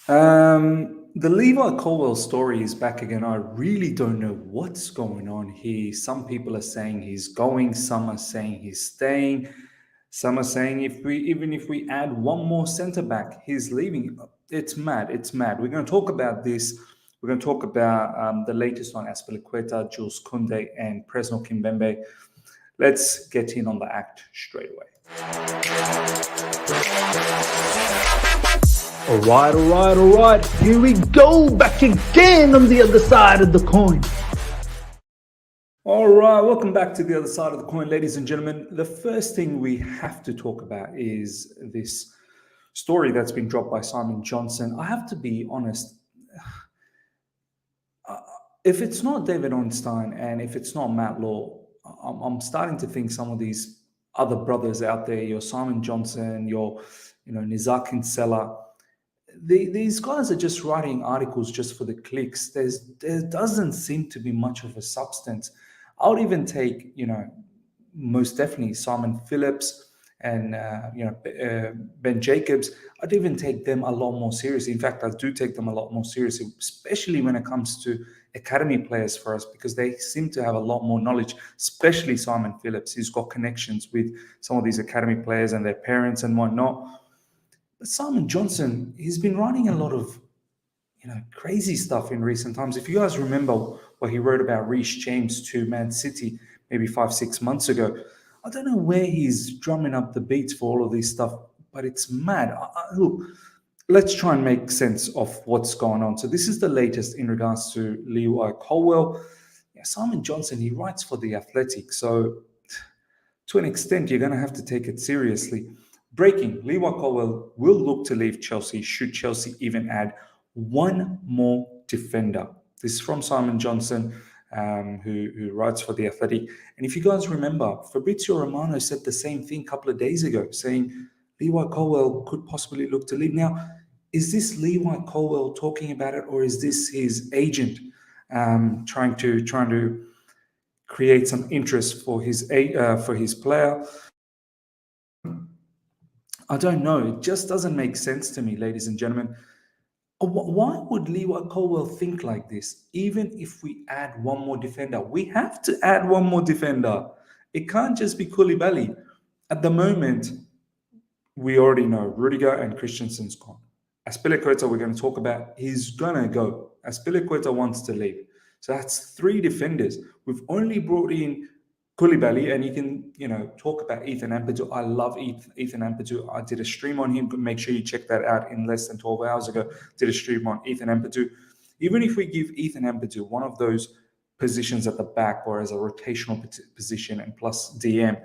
The Levi Colwill story is back again. I really don't know what's going on here. Some people are saying he's going, some are saying he's staying, some are saying if we add one more centre back, he's leaving. It's mad. It's mad. We're going to talk about this. We're going to talk about the latest on Azpilicueta, Jules Kounde, and Presnel Kimpembe. Let's get in on the act straight away. All right. Here we go, back again on the other side of the coin. All right, welcome back to the other side of the coin, ladies and gentlemen. The first thing we have to talk about is this story that's been dropped by Simon Johnson. I have to be honest. If it's not David Ornstein and if it's not Matt Law, I'm starting to think some of these other brothers out there, your Simon Johnson, your Nizar Kinsella, these guys are just writing articles just for the clicks. There doesn't seem to be much of a substance. I would even take, most definitely Simon Phillips and Ben Jacobs. I'd even take them a lot more seriously. In fact, I do take them a lot more seriously, especially when it comes to academy players for us, because they seem to have a lot more knowledge, especially Simon Phillips. He's got connections with some of these academy players and their parents and whatnot. But Simon Johnson, he's been writing a lot of crazy stuff in recent times. If you guys remember what he wrote about Reece James to Man City maybe 5-6 months ago, I don't know where he's drumming up the beats for all of this stuff, but it's mad. Look, let's try and make sense of what's going on. So this is the latest in regards to Levi Colwill. Simon Johnson, he writes for The Athletic, so to an extent, you're going to have to take it seriously. Breaking, Levi Colwill will look to leave Chelsea should Chelsea even add one more defender. This is from Simon Johnson, who writes for The Athletic. And if you guys remember, Fabrizio Romano said the same thing a couple of days ago, saying Levi Colwill could possibly look to leave. Now, is this Levi Colwill talking about it, or is this his agent trying to create some interest for his player? I don't know. It just doesn't make sense to me, ladies and gentlemen. Why would Levi Colwill think like this? Even if we add one more defender, we have to add one more defender. It can't just be Koulibaly. At the moment, we already know Rudiger and Christensen's gone. Azpilicueta, we're going to talk about, he's going to go. Azpilicueta wants to leave. So that's 3 defenders. We've only brought in Koulibaly, and you can, talk about Ethan Ampadu. I love Ethan Ampadu. I did a stream on him. Make sure you check that out in less than 12 hours ago. Did a stream on Ethan Ampadu. Even if we give Ethan Ampadu one of those positions at the back or as a rotational position and plus DM,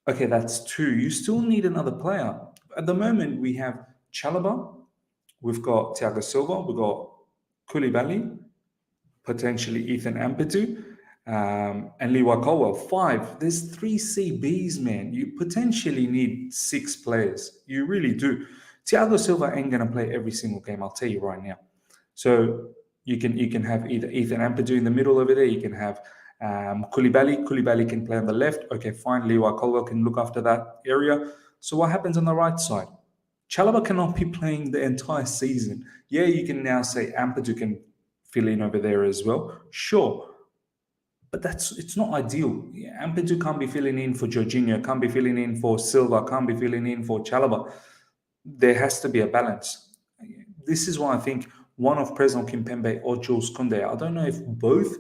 okay, that's 2. You still need another player. At the moment, we have Chalobah, we've got Thiago Silva, we've got Koulibaly, potentially Ethan Ampadu, and Levi Colwill. 5. There's 3 CBs, man. You potentially need 6 players. You really do. Thiago Silva ain't going to play every single game, I'll tell you right now. So you can have either Ethan Ampadu in the middle over there. You can have Koulibaly. Koulibaly can play on the left. Okay, fine. Levi Colwill can look after that area. So what happens on the right side? Chalobah cannot be playing the entire season. Yeah, you can now say Ampadu can fill in over there as well. Sure. But it's not ideal. Yeah, Ampadu can't be filling in for Jorginho, can't be filling in for Silva, can't be filling in for Chalobah. There has to be a balance. This is why I think one of Presnel Kimpembe or Jules Kounde, I don't know if both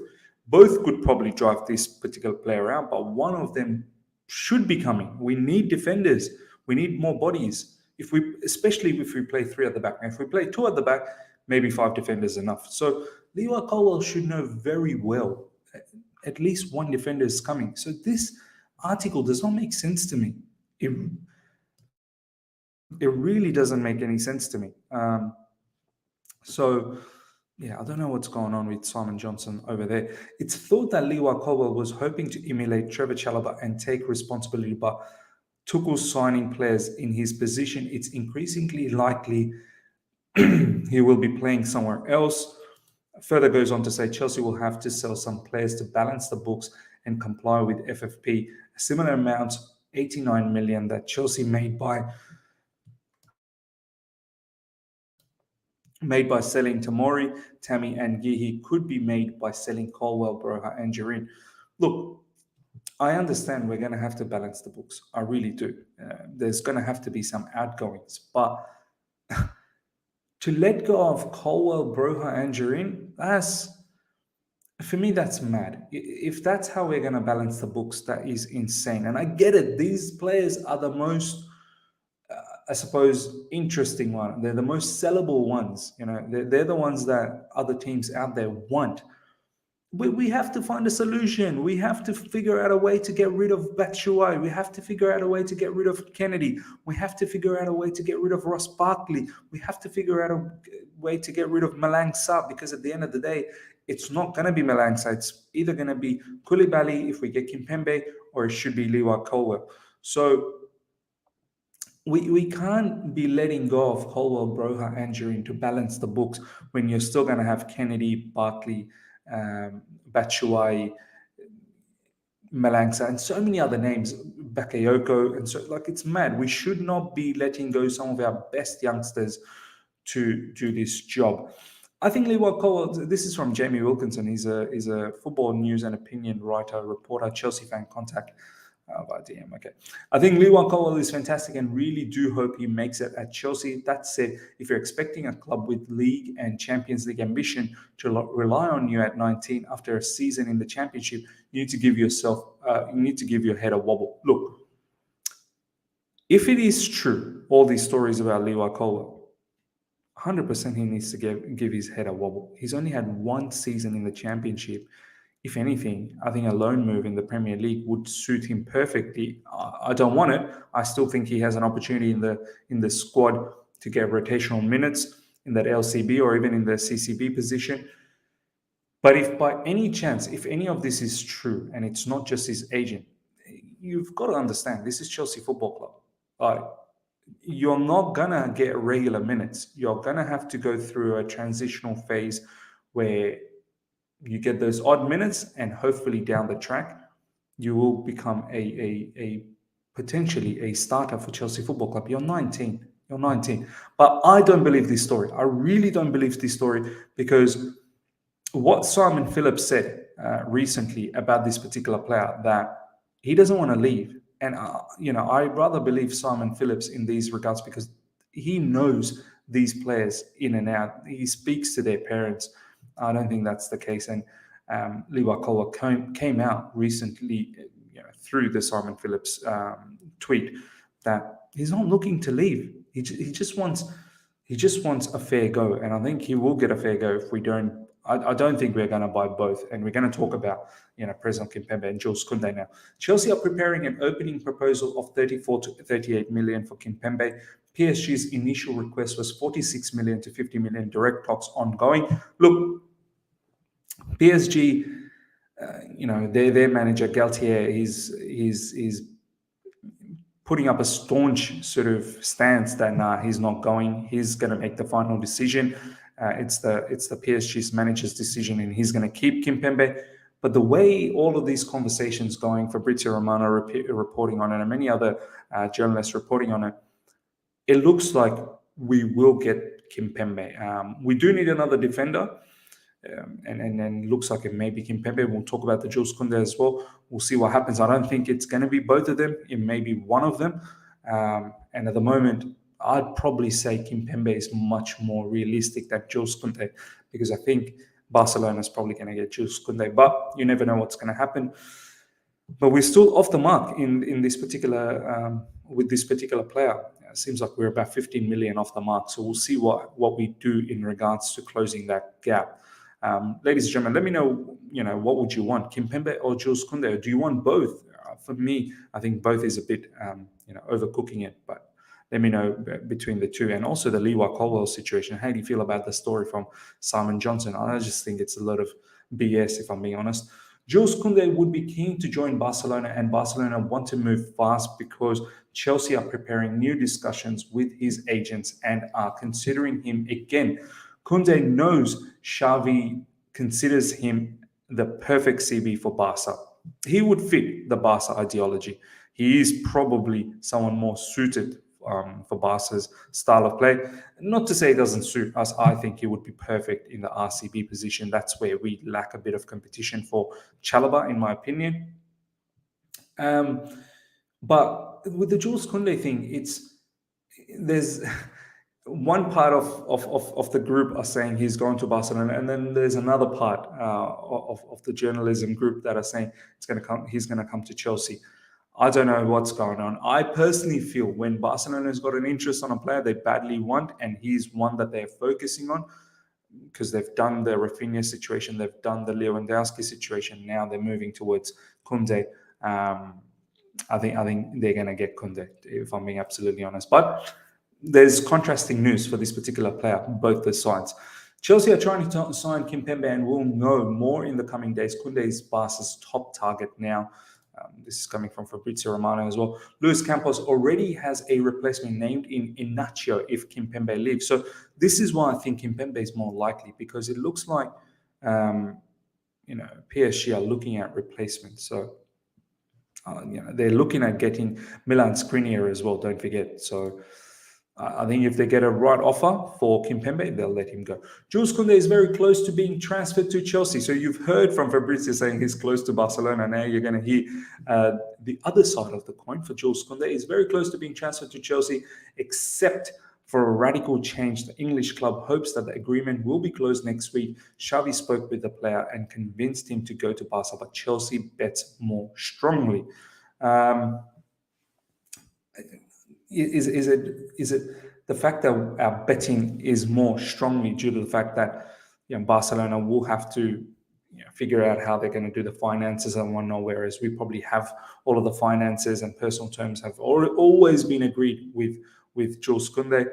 could probably drive this particular player out, but one of them should be coming. We need defenders. We need more bodies. Especially if we play 3 at the back. Now, if we play 2 at the back, maybe 5 defenders enough. So Levi Colwill should know very well at least one defender is coming. So this article does not make sense to me. It really doesn't make any sense to me. So, I don't know what's going on with Simon Johnson over there. It's thought that Levi Colwill was hoping to emulate Trevor Chalobah and take responsibility, but Tuchel's signing players in his position, it's increasingly likely he will be playing somewhere else. Further goes on to say Chelsea will have to sell some players to balance the books and comply with FFP, a similar amount, 89 million, that Chelsea made by made by selling Tamori, Tammy, and Gihi could be made by selling Colwill, Broha, and Jirin. Look, I understand we're going to have to balance the books. I really do. There's going to have to be some outgoings. But to let go of Colwell, Broha, and Jirin, for me, that's mad. If that's how we're going to balance the books, that is insane. And I get it. These players are the most, I suppose, interesting one. They're the most sellable ones. They're the ones that other teams out there want. We have to find a solution. We have to figure out a way to get rid of Batshuayi. We have to figure out a way to get rid of Kennedy. We have to figure out a way to get rid of Ross Barkley. We have to figure out a way to get rid of Malang Sarr, because at the end of the day, it's not going to be Malang Sarr. It's either going to be Koulibaly if we get Kimpembe, or it should be Levi Colwill. So we can't be letting go of Colwell, Broha, and Jirin to balance the books when you're still going to have Kennedy, Barkley, Batshuayi, Malang Sarr, and so many other names, Bakayoko, and so it's mad. We should not be letting go some of our best youngsters to do this job. I think Levi Colwill, this is from Jamie Wilkinson. He's a football news and opinion writer, reporter, Chelsea fan contact by DM. Okay. I think Levi Colwill is fantastic and really do hope he makes it at Chelsea. That said, if you're expecting a club with league and Champions League ambition to rely on you at 19 after a season in the Championship, you need to give your head a wobble. Look, if it is true, all these stories about Levi Colwill, 100% he needs to give his head a wobble. He's only had one season in the Championship. If anything, I think a loan move in the Premier League would suit him perfectly. I don't want it. I still think he has an opportunity in the squad to get rotational minutes in that LCB or even in the CCB position. But if by any chance, if any of this is true, and it's not just his agent, you've got to understand, this is Chelsea Football Club. You're not going to get regular minutes. You're going to have to go through a transitional phase where you get those odd minutes, and hopefully down the track, you will become a potentially a starter for Chelsea Football Club. You're 19. But I don't believe this story. I really don't believe this story, because what Simon Phillips said recently about this particular player, that he doesn't want to leave. And, I rather believe Simon Phillips in these regards, because he knows these players in and out. He speaks to their parents. I don't think that's the case. And Levi Colwill came out recently, through the Simon Phillips tweet, that he's not looking to leave. He just wants a fair go, and I think he will get a fair go if we don't. I don't think we're going to buy both, and we're going to talk about President Kimpembe and Jules Kounde now. Chelsea are preparing an opening proposal of 34 to 38 million for Kimpembe. PSG's initial request was 46 million to 50 million. Direct talks ongoing. Look, PSG, their manager Galtier, he's putting up a staunch sort of stance that he's not going. He's going to make the final decision. It's the PSG's manager's decision, and he's going to keep Kimpembe. But the way all of these conversations going, Fabrizio Romano reporting on it, and many other journalists reporting on it, it looks like we will get Kimpembe. We do need another defender. And looks like it may be Kimpembe. We'll talk about the Jules Kounde as well. We'll see what happens. I don't think it's going to be both of them. It may be one of them. And at the moment, I'd probably say Kimpembe is much more realistic than Jules Kounde, because I think Barcelona is probably going to get Jules Kounde. But you never know what's going to happen. But we're still off the mark in this particular with this particular player. It seems like we're about 15 million off the mark. So we'll see what we do in regards to closing that gap. Ladies and gentlemen, let me know, what would you want, Kimpembe or Jules Kounde? Or do you want both? For me, I think both is a bit, overcooking it. But let me know between the two. And also the Levi Colwill situation. How do you feel about the story from Simon Johnson? I just think it's a lot of BS, if I'm being honest. Jules Kounde would be keen to join Barcelona, and Barcelona want to move fast because Chelsea are preparing new discussions with his agents and are considering him again. Kounde knows Xavi considers him the perfect CB for Barca. He would fit the Barca ideology. He is probably someone more suited for Barca's style of play. Not to say it doesn't suit us. I think he would be perfect in the RCB position. That's where we lack a bit of competition for Chalobah, in my opinion. But with the Jules Kounde thing, there's one part of the group are saying he's going to Barcelona, and then there's another part of the journalism group that are saying he's going to come to Chelsea. I don't know what's going on. I personally feel when Barcelona's got an interest on a player they badly want, and he's one that they're focusing on, because they've done the Rafinha situation, they've done the Lewandowski situation. Now they're moving towards Kounde. I think they're going to get Kounde, if I'm being absolutely honest. But there's contrasting news for this particular player, both the sides. Chelsea are trying to sign Kimpembe, and we'll know more in the coming days. Kounde is Barca's top target now. This is coming from Fabrizio Romano as well. Luis Campos already has a replacement named in Inacio if Kimpembe leaves. So this is why I think Kimpembe is more likely, because it looks like PSG are looking at replacements. So they're looking at getting Milan Skriniar as well, don't forget. So I think if they get a right offer for Kimpembe, they'll let him go. Jules Kounde is very close to being transferred to Chelsea. So you've heard from Fabrizio saying he's close to Barcelona. Now you're going to hear the other side of the coin for Jules Kounde. Is very close to being transferred to Chelsea, except for a radical change. The English club hopes that the agreement will be closed next week. Xavi spoke with the player and convinced him to go to Barca, but Chelsea bets more strongly. Is it the fact that our betting is more strongly due to the fact that Barcelona will have to figure out how they're going to do the finances and whatnot, whereas we probably have all of the finances and personal terms have always been agreed with Jules Kounde?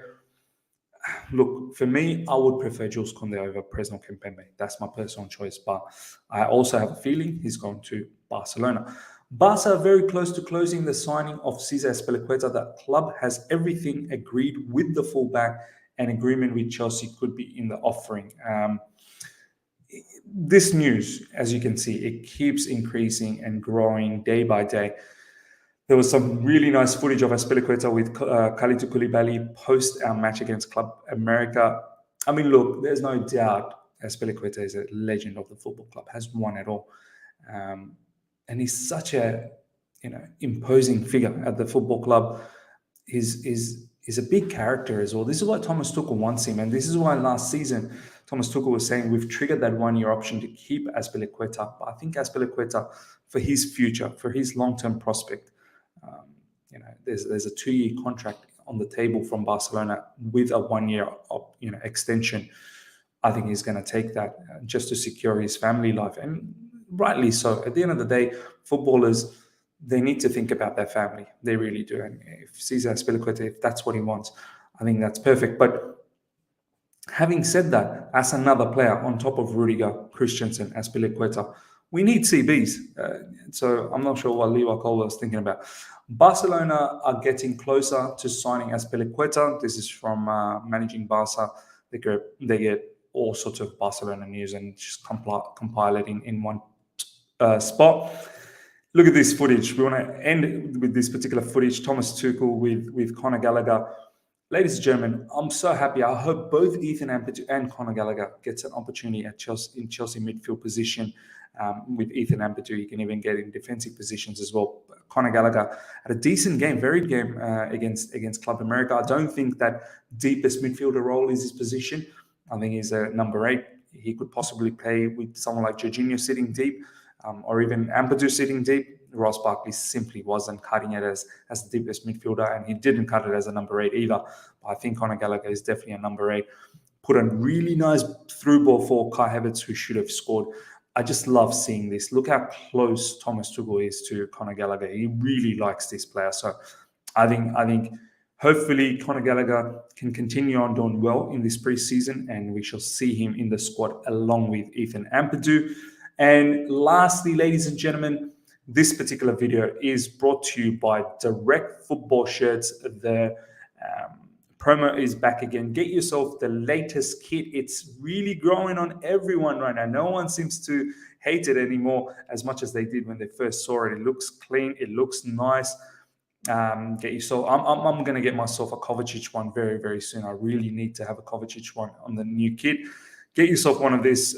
Look, for me, I would prefer Jules Kounde over Presnel Kimpembe. That's my personal choice, but I also have a feeling he's going to Barcelona. Barca are very close to closing the signing of César Azpilicueta. The club has everything agreed with the fullback, and agreement with Chelsea could be in the offering. This news, as you can see, it keeps increasing and growing day by day. There was some really nice footage of Azpilicueta with Kalidou Koulibaly post our match against Club America. I mean, look, there's no doubt Azpilicueta is a legend of the football club, has won it all. And he's such a imposing figure at the football club. He's a big character as well. This is why Thomas Tuchel wants him, and this is why last season Thomas Tuchel was saying we've triggered that one-year option to keep Azpilicueta. But I think Azpilicueta, for his future, for his long-term prospect, there's a 2-year contract on the table from Barcelona with a 1-year extension. I think he's going to take that just to secure his family life, and rightly so. At the end of the day, footballers, they need to think about their family. They really do. And if César Azpilicueta, if that's what he wants, I think that's perfect. But having said that, as another player on top of Rudiger, Christensen, Azpilicueta, we need CBs. So I'm not sure what Levi Colwill is thinking about. Barcelona are getting closer to signing Azpilicueta. This is from Managing Barca. They get all sorts of Barcelona news and just compile it in one spot. Look at this footage. We want to end with this particular footage. Thomas Tuchel with Conor Gallagher. Ladies and gentlemen, I'm so happy. I hope both Ethan Ampadu and Conor Gallagher gets an opportunity at Chelsea midfield position. With Ethan Ampadu, you can even get in defensive positions as well. Conor Gallagher had a decent game, very good game against Club America. I don't think that deepest midfielder role is his position. I think he's a number 8. He could possibly play with someone like Jorginho sitting deep, or even Ampadu sitting deep. Ross Barkley simply wasn't cutting it as the deepest midfielder, and he didn't cut it as a number 8 either. But I think Conor Gallagher is definitely a number 8. Put a really nice through ball for Kai Havertz, who should have scored. I just love seeing this. Look how close Thomas Tuchel is to Conor Gallagher. He really likes this player. So I think hopefully Conor Gallagher can continue on doing well in this preseason, and we shall see him in the squad along with Ethan Ampadu. And lastly, ladies and gentlemen, this particular video is brought to you by Direct Football Shirts. The promo is back again. Get yourself the latest kit. It's really growing on everyone right now. No one seems to hate it anymore as much as they did when they first saw it. It looks clean. It looks nice. Get yourself. I'm going to get myself a Kovacic one very, very soon. I really need to have a Kovacic one on the new kit. Get yourself one of these,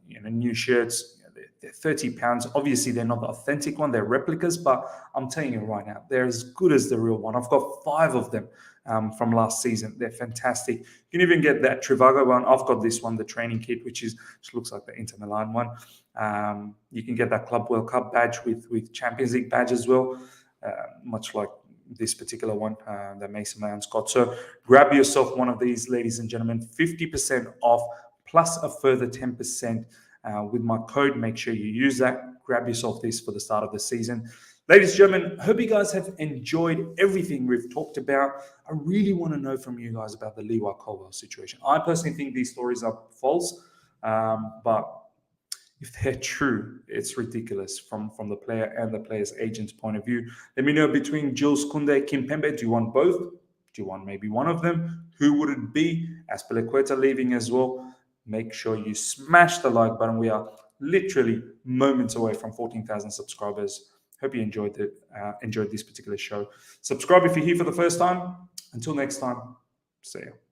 new shirts. They're £30. Obviously, they're not the authentic one; they're replicas. But I'm telling you right now, they're as good as the real one. I've got 5 of them from last season. They're fantastic. You can even get that Trivago one. I've got this one, the training kit, which looks like the Inter Milan one. You can get that Club World Cup badge with Champions League badge as well. Much like this particular one that Mason Mount's got. So grab yourself one of these, ladies and gentlemen, 50% off plus a further 10% with my code. Make sure you use that. Grab yourself this for the start of the season. Ladies and gentlemen, hope you guys have enjoyed everything we've talked about. I really want to know from you guys about the Levi Colwill situation. I personally think these stories are false, but if they're true, it's ridiculous from the player and the player's agent's point of view. Let me know between Jules Kounde and Kimpembe. Do you want both? Do you want maybe one of them? Who would it be? Azpilicueta leaving as well. Make sure you smash the like button. We are literally moments away from 14,000 subscribers. Hope you enjoyed this particular show. Subscribe if you're here for the first time. Until next time, see you.